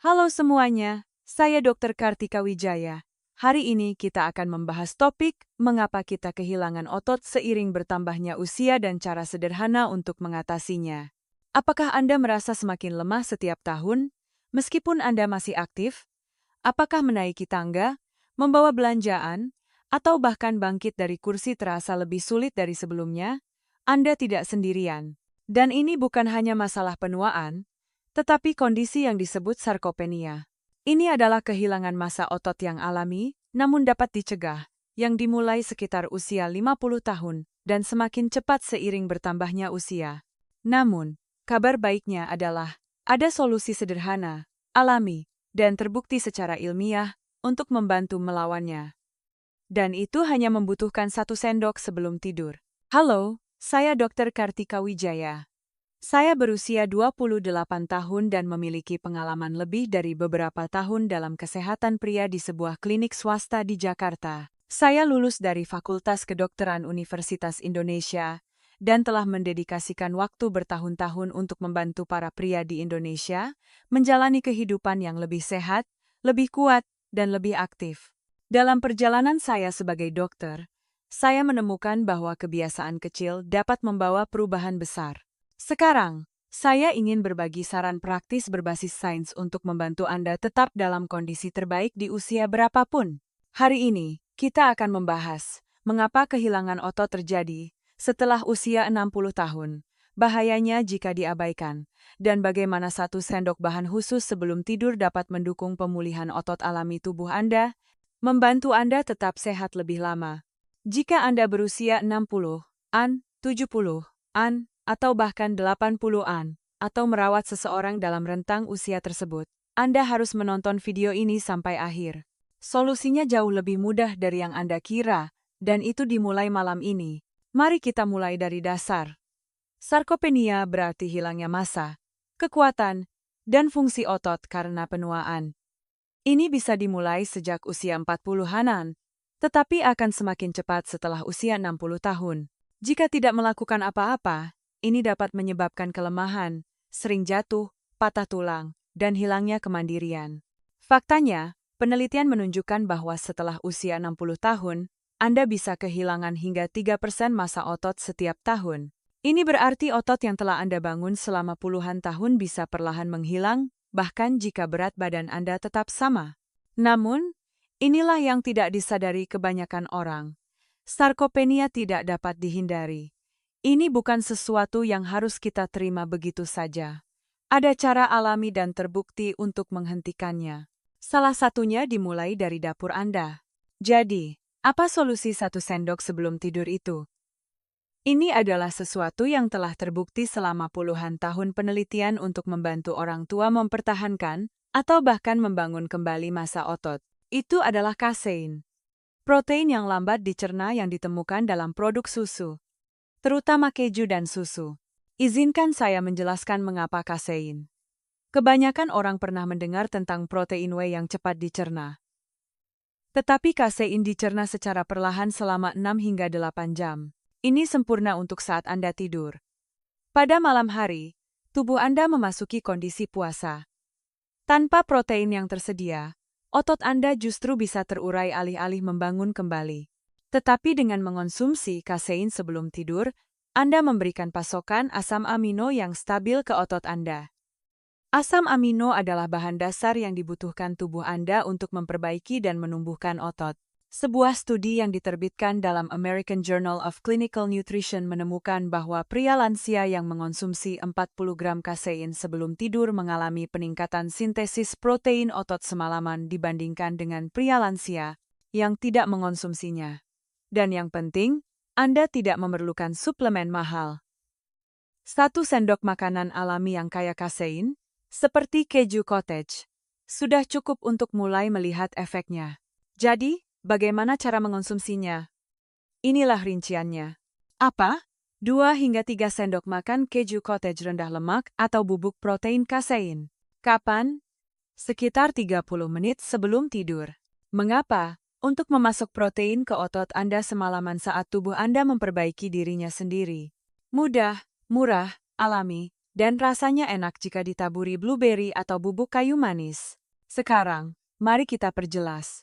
Halo semuanya, saya Dr. Kartika Wijaya. Hari ini kita akan membahas topik mengapa kita kehilangan otot seiring bertambahnya usia dan cara sederhana untuk mengatasinya. Apakah Anda merasa semakin lemah setiap tahun, meskipun Anda masih aktif? Apakah menaiki tangga, membawa belanjaan, atau bahkan bangkit dari kursi terasa lebih sulit dari sebelumnya? Anda tidak sendirian. Dan ini bukan hanya masalah penuaan, tetapi kondisi yang disebut sarkopenia. Ini adalah kehilangan massa otot yang alami, namun dapat dicegah, yang dimulai sekitar usia 50 tahun dan semakin cepat seiring bertambahnya usia. Namun, kabar baiknya adalah ada solusi sederhana, alami, dan terbukti secara ilmiah untuk membantu melawannya. Dan itu hanya membutuhkan 1 sendok sebelum tidur. Halo, saya Dr. Kartika Wijaya. Saya berusia 28 tahun dan memiliki pengalaman lebih dari beberapa tahun dalam kesehatan pria di sebuah klinik swasta di Jakarta. Saya lulus dari Fakultas Kedokteran Universitas Indonesia dan telah mendedikasikan waktu bertahun-tahun untuk membantu para pria di Indonesia menjalani kehidupan yang lebih sehat, lebih kuat, dan lebih aktif. Dalam perjalanan saya sebagai dokter, saya menemukan bahwa kebiasaan kecil dapat membawa perubahan besar. Sekarang, saya ingin berbagi saran praktis berbasis sains untuk membantu Anda tetap dalam kondisi terbaik di usia berapapun. Hari ini, kita akan membahas mengapa kehilangan otot terjadi setelah usia 60 tahun, bahayanya jika diabaikan, dan bagaimana 1 sendok bahan khusus sebelum tidur dapat mendukung pemulihan otot alami tubuh Anda, membantu Anda tetap sehat lebih lama. Jika Anda berusia 60-an, 70-an, atau bahkan 80-an, atau merawat seseorang dalam rentang usia tersebut, Anda harus menonton video ini sampai akhir. Solusinya jauh lebih mudah dari yang Anda kira, dan itu dimulai malam ini. Mari kita mulai dari dasar. Sarkopenia berarti hilangnya massa, kekuatan, dan fungsi otot karena penuaan. Ini bisa dimulai sejak usia 40-anan, tetapi akan semakin cepat setelah usia 60 tahun. Jika tidak melakukan apa-apa, ini dapat menyebabkan kelemahan, sering jatuh, patah tulang, dan hilangnya kemandirian. Faktanya, penelitian menunjukkan bahwa setelah usia 60 tahun, Anda bisa kehilangan hingga 3% massa otot setiap tahun. Ini berarti otot yang telah Anda bangun selama puluhan tahun bisa perlahan menghilang, bahkan jika berat badan Anda tetap sama. Namun, inilah yang tidak disadari kebanyakan orang. Sarkopenia tidak dapat dihindari. Ini bukan sesuatu yang harus kita terima begitu saja. Ada cara alami dan terbukti untuk menghentikannya. Salah satunya dimulai dari dapur Anda. Jadi, apa solusi 1 sendok sebelum tidur itu? Ini adalah sesuatu yang telah terbukti selama puluhan tahun penelitian untuk membantu orang tua mempertahankan atau bahkan membangun kembali massa otot. Itu adalah kasein, protein yang lambat dicerna yang ditemukan dalam produk susu, terutama keju dan susu. Izinkan saya menjelaskan mengapa kasein. Kebanyakan orang pernah mendengar tentang protein whey yang cepat dicerna. Tetapi kasein dicerna secara perlahan selama 6 hingga 8 jam. Ini sempurna untuk saat Anda tidur. Pada malam hari, tubuh Anda memasuki kondisi puasa. Tanpa protein yang tersedia, otot Anda justru bisa terurai alih-alih membangun kembali. Tetapi dengan mengonsumsi kasein sebelum tidur, Anda memberikan pasokan asam amino yang stabil ke otot Anda. Asam amino adalah bahan dasar yang dibutuhkan tubuh Anda untuk memperbaiki dan menumbuhkan otot. Sebuah studi yang diterbitkan dalam American Journal of Clinical Nutrition menemukan bahwa pria lansia yang mengonsumsi 40 gram kasein sebelum tidur mengalami peningkatan sintesis protein otot semalaman dibandingkan dengan pria lansia yang tidak mengonsumsinya. Dan yang penting, Anda tidak memerlukan suplemen mahal. 1 sendok makanan alami yang kaya kasein, seperti keju cottage, sudah cukup untuk mulai melihat efeknya. Jadi, bagaimana cara mengonsumsinya? Inilah rinciannya. Apa? 2 hingga 3 sendok makan keju cottage rendah lemak atau bubuk protein kasein. Kapan? Sekitar 30 menit sebelum tidur. Mengapa? Untuk memasok protein ke otot Anda semalaman saat tubuh Anda memperbaiki dirinya sendiri. Mudah, murah, alami, dan rasanya enak jika ditaburi blueberry atau bubuk kayu manis. Sekarang, mari kita perjelas.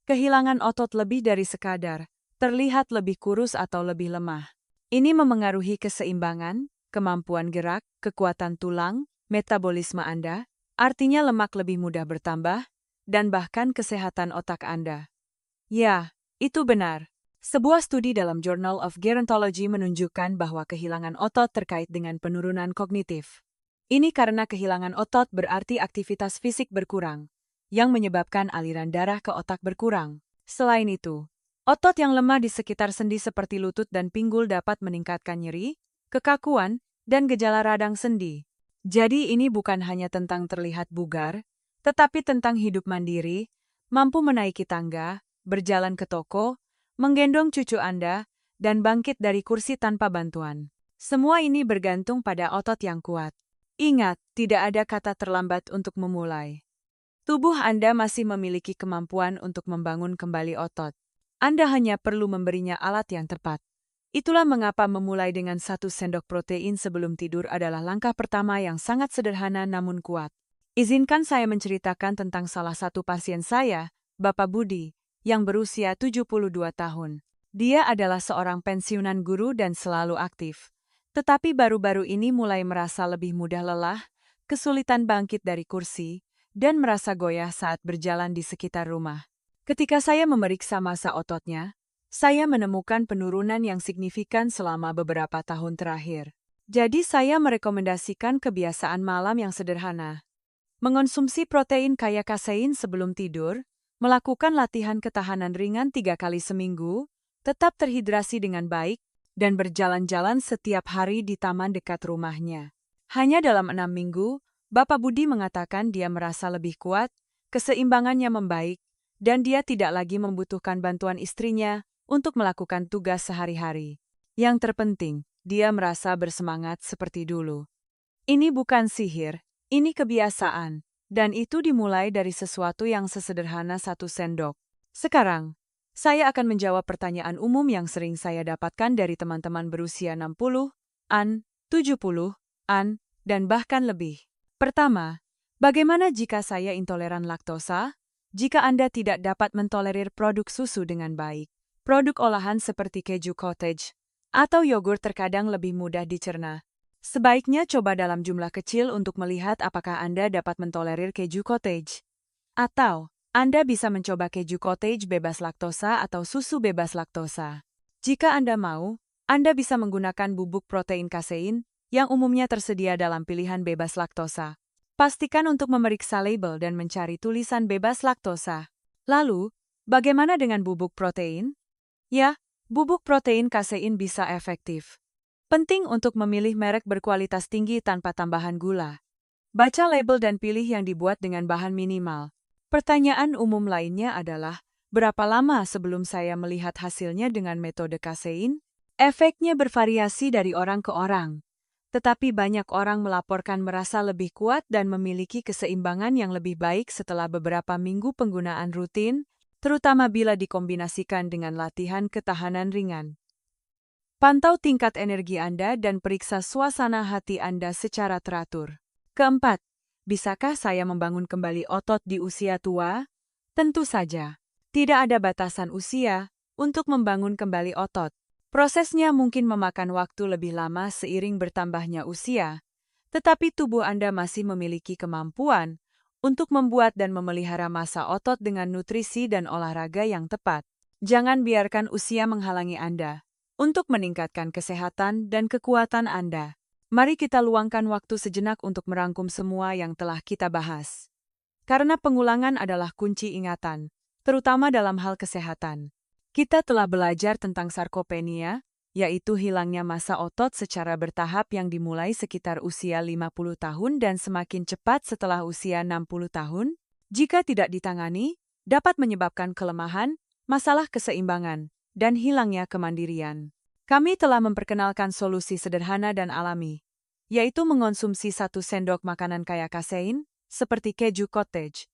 Kehilangan otot lebih dari sekadar, terlihat lebih kurus atau lebih lemah. Ini memengaruhi keseimbangan, kemampuan gerak, kekuatan tulang, metabolisme Anda, artinya lemak lebih mudah bertambah, dan bahkan kesehatan otak Anda. Ya, itu benar. Sebuah studi dalam Journal of Gerontology menunjukkan bahwa kehilangan otot terkait dengan penurunan kognitif. Ini karena kehilangan otot berarti aktivitas fisik berkurang, yang menyebabkan aliran darah ke otak berkurang. Selain itu, otot yang lemah di sekitar sendi seperti lutut dan pinggul dapat meningkatkan nyeri, kekakuan, dan gejala radang sendi. Jadi ini bukan hanya tentang terlihat bugar, tetapi tentang hidup mandiri, mampu menaiki tangga, berjalan ke toko, menggendong cucu Anda, dan bangkit dari kursi tanpa bantuan. Semua ini bergantung pada otot yang kuat. Ingat, tidak ada kata terlambat untuk memulai. Tubuh Anda masih memiliki kemampuan untuk membangun kembali otot. Anda hanya perlu memberinya alat yang tepat. Itulah mengapa memulai dengan 1 sendok protein sebelum tidur adalah langkah pertama yang sangat sederhana namun kuat. Izinkan saya menceritakan tentang salah satu pasien saya, Bapak Budi, yang berusia 72 tahun. Dia adalah seorang pensiunan guru dan selalu aktif. Tetapi baru-baru ini mulai merasa lebih mudah lelah, kesulitan bangkit dari kursi, dan merasa goyah saat berjalan di sekitar rumah. Ketika saya memeriksa massa ototnya, saya menemukan penurunan yang signifikan selama beberapa tahun terakhir. Jadi saya merekomendasikan kebiasaan malam yang sederhana. Mengonsumsi protein kaya kasein sebelum tidur, melakukan latihan ketahanan ringan 3 kali seminggu, tetap terhidrasi dengan baik, dan berjalan-jalan setiap hari di taman dekat rumahnya. Hanya dalam 6 minggu, Bapak Budi mengatakan dia merasa lebih kuat, keseimbangannya membaik, dan dia tidak lagi membutuhkan bantuan istrinya untuk melakukan tugas sehari-hari. Yang terpenting, dia merasa bersemangat seperti dulu. Ini bukan sihir, ini kebiasaan, dan itu dimulai dari sesuatu yang sesederhana 1 sendok. Sekarang, saya akan menjawab pertanyaan umum yang sering saya dapatkan dari teman-teman berusia 60-an, 70-an, dan bahkan lebih. Pertama, bagaimana jika saya intoleran laktosa? Jika Anda tidak dapat mentolerir produk susu dengan baik, produk olahan seperti keju cottage atau yogurt terkadang lebih mudah dicerna. Sebaiknya coba dalam jumlah kecil untuk melihat apakah Anda dapat mentolerir keju cottage. Atau, Anda bisa mencoba keju cottage bebas laktosa atau susu bebas laktosa. Jika Anda mau, Anda bisa menggunakan bubuk protein kasein yang umumnya tersedia dalam pilihan bebas laktosa. Pastikan untuk memeriksa label dan mencari tulisan bebas laktosa. Lalu, bagaimana dengan bubuk protein? Ya, bubuk protein kasein bisa efektif. Penting untuk memilih merek berkualitas tinggi tanpa tambahan gula. Baca label dan pilih yang dibuat dengan bahan minimal. Pertanyaan umum lainnya adalah, berapa lama sebelum saya melihat hasilnya dengan metode kasein? Efeknya bervariasi dari orang ke orang. Tetapi banyak orang melaporkan merasa lebih kuat dan memiliki keseimbangan yang lebih baik setelah beberapa minggu penggunaan rutin, terutama bila dikombinasikan dengan latihan ketahanan ringan. Pantau tingkat energi Anda dan periksa suasana hati Anda secara teratur. Keempat, bisakah saya membangun kembali otot di usia tua? Tentu saja. Tidak ada batasan usia untuk membangun kembali otot. Prosesnya mungkin memakan waktu lebih lama seiring bertambahnya usia, tetapi tubuh Anda masih memiliki kemampuan untuk membuat dan memelihara massa otot dengan nutrisi dan olahraga yang tepat. Jangan biarkan usia menghalangi Anda untuk meningkatkan kesehatan dan kekuatan Anda. Mari kita luangkan waktu sejenak untuk merangkum semua yang telah kita bahas. Karena pengulangan adalah kunci ingatan, terutama dalam hal kesehatan. Kita telah belajar tentang sarkopenia, yaitu hilangnya massa otot secara bertahap yang dimulai sekitar usia 50 tahun dan semakin cepat setelah usia 60 tahun. Jika tidak ditangani, dapat menyebabkan kelemahan, masalah keseimbangan, dan hilangnya kemandirian. Kami telah memperkenalkan solusi sederhana dan alami, yaitu mengonsumsi 1 sendok makanan kaya kasein, seperti keju cottage,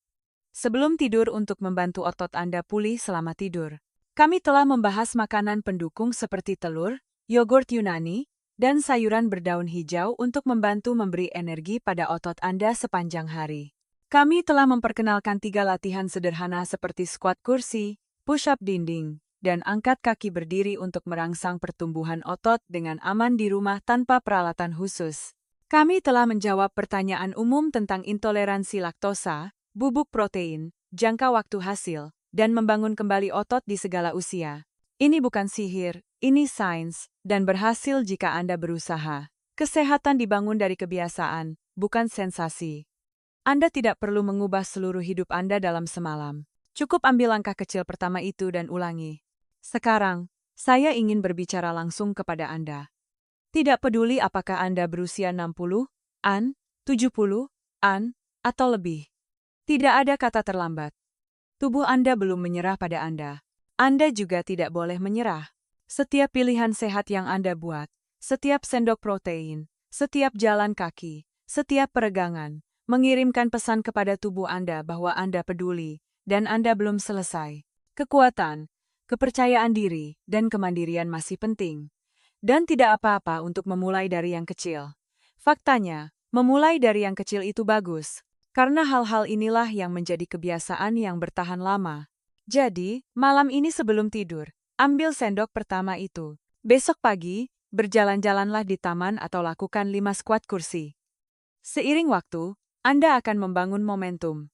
sebelum tidur untuk membantu otot Anda pulih selama tidur. Kami telah membahas makanan pendukung seperti telur, yogurt Yunani, dan sayuran berdaun hijau untuk membantu memberi energi pada otot Anda sepanjang hari. Kami telah memperkenalkan 3 latihan sederhana seperti squat kursi, push-up dinding, dan angkat kaki berdiri untuk merangsang pertumbuhan otot dengan aman di rumah tanpa peralatan khusus. Kami telah menjawab pertanyaan umum tentang intoleransi laktosa, bubuk protein, jangka waktu hasil, dan membangun kembali otot di segala usia. Ini bukan sihir, ini sains, dan berhasil jika Anda berusaha. Kesehatan dibangun dari kebiasaan, bukan sensasi. Anda tidak perlu mengubah seluruh hidup Anda dalam semalam. Cukup ambil langkah kecil pertama itu dan ulangi. Sekarang, saya ingin berbicara langsung kepada Anda. Tidak peduli apakah Anda berusia 60-an, 70-an, atau lebih. Tidak ada kata terlambat. Tubuh Anda belum menyerah pada Anda. Anda juga tidak boleh menyerah. Setiap pilihan sehat yang Anda buat, setiap sendok protein, setiap jalan kaki, setiap peregangan, mengirimkan pesan kepada tubuh Anda bahwa Anda peduli, dan Anda belum selesai. Kekuatan, kepercayaan diri, dan kemandirian masih penting. Dan tidak apa-apa untuk memulai dari yang kecil. Faktanya, memulai dari yang kecil itu bagus, karena hal-hal inilah yang menjadi kebiasaan yang bertahan lama. Jadi, malam ini sebelum tidur, ambil sendok pertama itu. Besok pagi, berjalan-jalanlah di taman atau lakukan 5 squat kursi. Seiring waktu, Anda akan membangun momentum.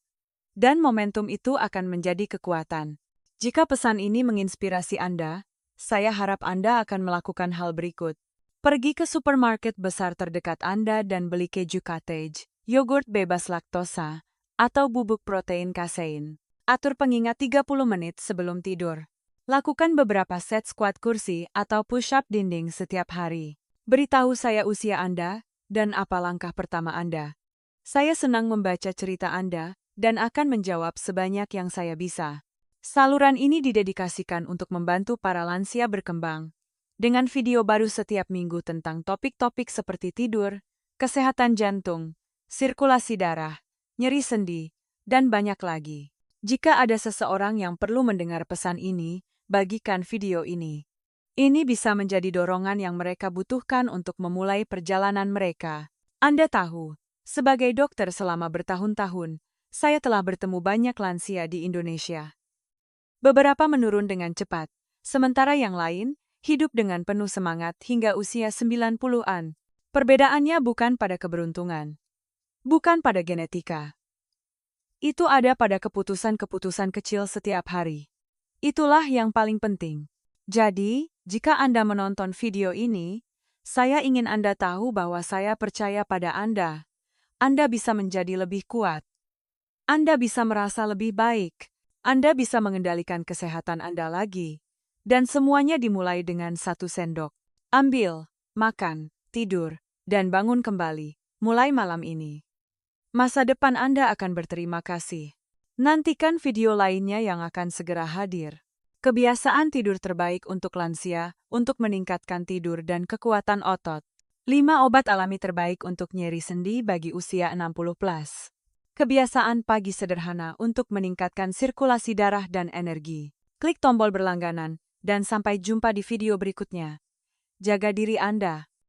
Dan momentum itu akan menjadi kekuatan. Jika pesan ini menginspirasi Anda, saya harap Anda akan melakukan hal berikut. Pergi ke supermarket besar terdekat Anda dan beli keju cottage, yogurt bebas laktosa, atau bubuk protein kasein. Atur pengingat 30 menit sebelum tidur. Lakukan beberapa set squat kursi atau push-up dinding setiap hari. Beritahu saya usia Anda dan apa langkah pertama Anda. Saya senang membaca cerita Anda dan akan menjawab sebanyak yang saya bisa. Saluran ini didedikasikan untuk membantu para lansia berkembang. Dengan video baru setiap minggu tentang topik-topik seperti tidur, kesehatan jantung, sirkulasi darah, nyeri sendi, dan banyak lagi. Jika ada seseorang yang perlu mendengar pesan ini, bagikan video ini. Ini bisa menjadi dorongan yang mereka butuhkan untuk memulai perjalanan mereka. Anda tahu, sebagai dokter selama bertahun-tahun, saya telah bertemu banyak lansia di Indonesia. Beberapa menurun dengan cepat, sementara yang lain hidup dengan penuh semangat hingga usia 90-an. Perbedaannya bukan pada keberuntungan, bukan pada genetika. Itu ada pada keputusan-keputusan kecil setiap hari. Itulah yang paling penting. Jadi, jika Anda menonton video ini, saya ingin Anda tahu bahwa saya percaya pada Anda. Anda bisa menjadi lebih kuat. Anda bisa merasa lebih baik. Anda bisa mengendalikan kesehatan Anda lagi. Dan semuanya dimulai dengan 1 sendok. Ambil, makan, tidur, dan bangun kembali, mulai malam ini. Masa depan Anda akan berterima kasih. Nantikan video lainnya yang akan segera hadir. Kebiasaan tidur terbaik untuk lansia, untuk meningkatkan tidur dan kekuatan otot. 5 obat alami terbaik untuk nyeri sendi bagi usia 60+. Kebiasaan pagi sederhana untuk meningkatkan sirkulasi darah dan energi. Klik tombol berlangganan, dan sampai jumpa di video berikutnya. Jaga diri Anda.